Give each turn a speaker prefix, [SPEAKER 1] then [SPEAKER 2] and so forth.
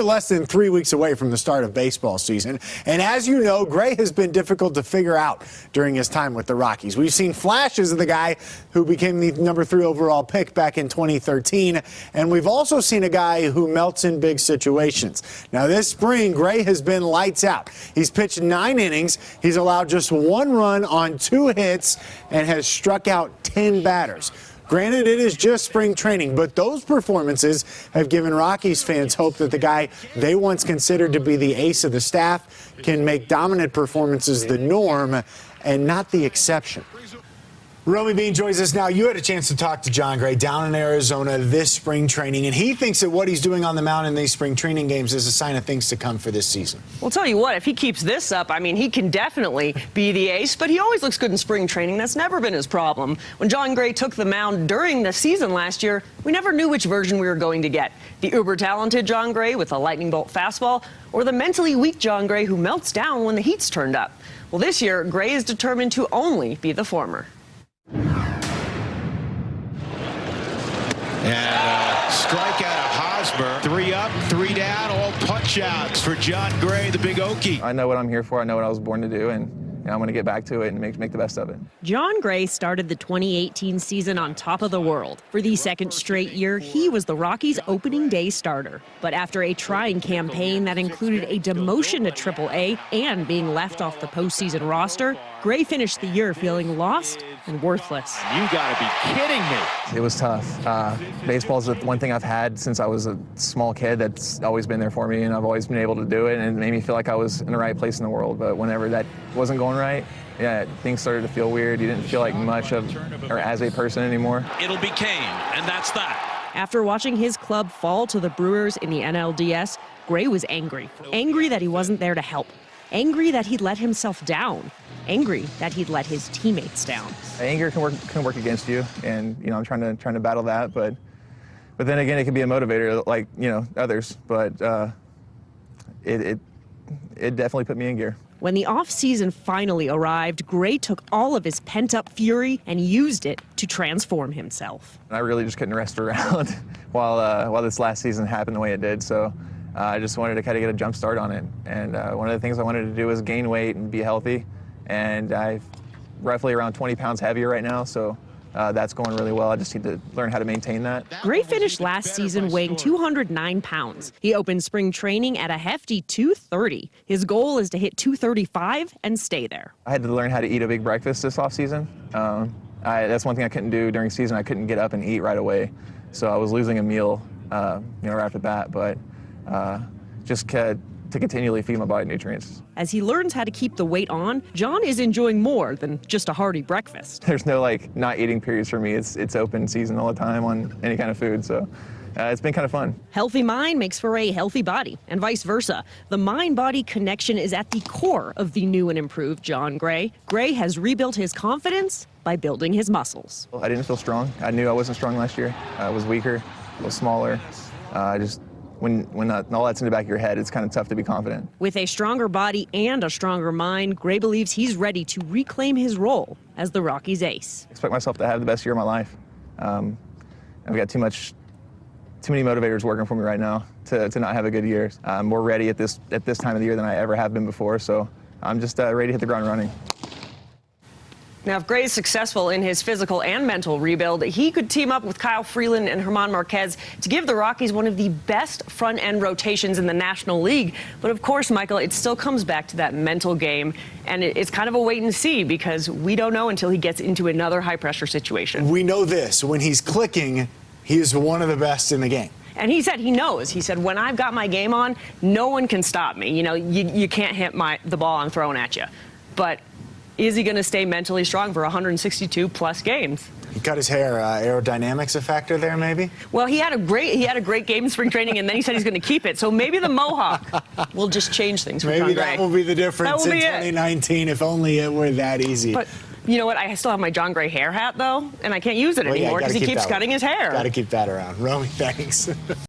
[SPEAKER 1] Less than 3 weeks away from the start of baseball season. And as you know, Gray has been difficult to figure out during his time with the Rockies. We've seen flashes of the guy who became the #3 overall pick back in 2013. And we've also seen a guy who melts in big situations. Now, this spring, Gray has been lights out. He's pitched 9 innings. He's allowed just 1 run on 2 hits and has struck out 10 batters. Granted, it is just spring training, but those performances have given Rockies fans hope that the guy they once considered to be the ace of the staff can make dominant performances the norm and not the exception. Romy Bean joins us now. You had a chance to talk to Jon Gray down in Arizona this spring training, and he thinks that what he's doing on the mound in these spring training games is a sign of things to come for this season.
[SPEAKER 2] Well, tell you what, if he keeps this up, I mean, he can definitely be the ace, but he always looks good in spring training. That's never been his problem. When Jon Gray took the mound during the season last year, we never knew which version we were going to get. The uber-talented Jon Gray with a lightning bolt fastball, or the mentally weak Jon Gray who melts down when the heat's turned up. Well, this year, Gray is determined to only be the former.
[SPEAKER 3] And strikeout of Hosmer. 3 up, 3 down, all punch outs for Jon Gray, the big Okie.
[SPEAKER 4] I know what I'm here for. I know what I was born to do, and I'm going to get back to it and make the best of it.
[SPEAKER 5] Jon Gray started the 2018 season on top of the world. For the second straight year, he was the Rockies' opening day starter. But after a trying campaign that included a demotion to Triple-A and being left off the postseason roster, Gray finished the year feeling lost and worthless.
[SPEAKER 3] You got to be kidding me.
[SPEAKER 4] It was tough. Baseball is the one thing I've had since I was a small kid that's always been there for me, and I've always been able to do it, and it made me feel like I was in the right place in the world. But whenever that wasn't going right, yeah, things started to feel weird. You didn't feel like much of or as a person anymore.
[SPEAKER 6] It'll be Kane, and that's that.
[SPEAKER 5] After watching his club fall to the Brewers in the NLDS, Gray was angry. Angry that he wasn't there to help. Angry that he'd let himself down. Angry that he'd let his teammates down.
[SPEAKER 4] Anger can work against you, and I'm trying to battle that, but then again, it can be a motivator like others. But it definitely put me in gear.
[SPEAKER 5] When the off-season finally arrived, Gray took all of his pent-up fury and used it to transform himself.
[SPEAKER 4] I really just couldn't rest around while this last season happened the way it did. So I just wanted to kind of get a jump start on it. And one of the things I wanted to do was gain weight and be healthy. And I'm roughly around 20 pounds heavier right now, so that's going really well. I just need to learn how to maintain that.
[SPEAKER 5] Gray finished last season weighing 209 pounds. He opened spring training at a hefty 230. His goal is to hit 235 and stay there. I
[SPEAKER 4] had to learn how to eat a big breakfast this offseason. That's one thing I couldn't do during season. I couldn't get up and eat right away, so I was losing a meal, right off the bat. But just to continually feed my body nutrients.
[SPEAKER 5] As he learns how to keep the weight on, Jon is enjoying more than just a hearty breakfast.
[SPEAKER 4] There's no not eating periods for me. It's open season all the time on any kind of food, so it's been kind of fun.
[SPEAKER 5] Healthy mind makes for a healthy body, and vice versa. The mind-body connection is at the core of the new and improved Jon Gray. Gray has rebuilt his confidence by building his muscles.
[SPEAKER 4] I didn't feel strong. I knew I wasn't strong last year. I was weaker, I was smaller. When all that's in the back of your head, it's kind of tough to be confident.
[SPEAKER 5] With a stronger body and a stronger mind, Gray believes he's ready to reclaim his role as the Rockies' ace.
[SPEAKER 4] I expect myself to have the best year of my life. I've got too many motivators working for me right now to not have a good year. I'm more ready at this time of the year than I ever have been before, so I'm just ready to hit the ground running.
[SPEAKER 2] Now, if Gray is successful in his physical and mental rebuild, he could team up with Kyle Freeland and German Marquez to give the Rockies one of the best front-end rotations in the National League. But of course, Michael, it still comes back to that mental game, and it's kind of a wait and see because we don't know until he gets into another high-pressure situation.
[SPEAKER 1] We know this. When he's clicking, he is one of the best in the game.
[SPEAKER 2] And he said he knows. He said, when I've got my game on, no one can stop me. You can't hit the ball I'm throwing at you. But is he going to stay mentally strong for 162-plus games?
[SPEAKER 1] He cut his hair. Aerodynamics a factor there, maybe?
[SPEAKER 2] Well, he had a great game in spring training, and then he said he's going to keep it. So maybe the mohawk will just change things for Jon Gray.
[SPEAKER 1] Maybe that will be the difference in 2019, if only it were that easy.
[SPEAKER 2] But you know what? I still have my Jon Gray hair hat, though, and I can't use it anymore because he keeps cutting his hair.
[SPEAKER 1] Got to keep that around. Romy, thanks.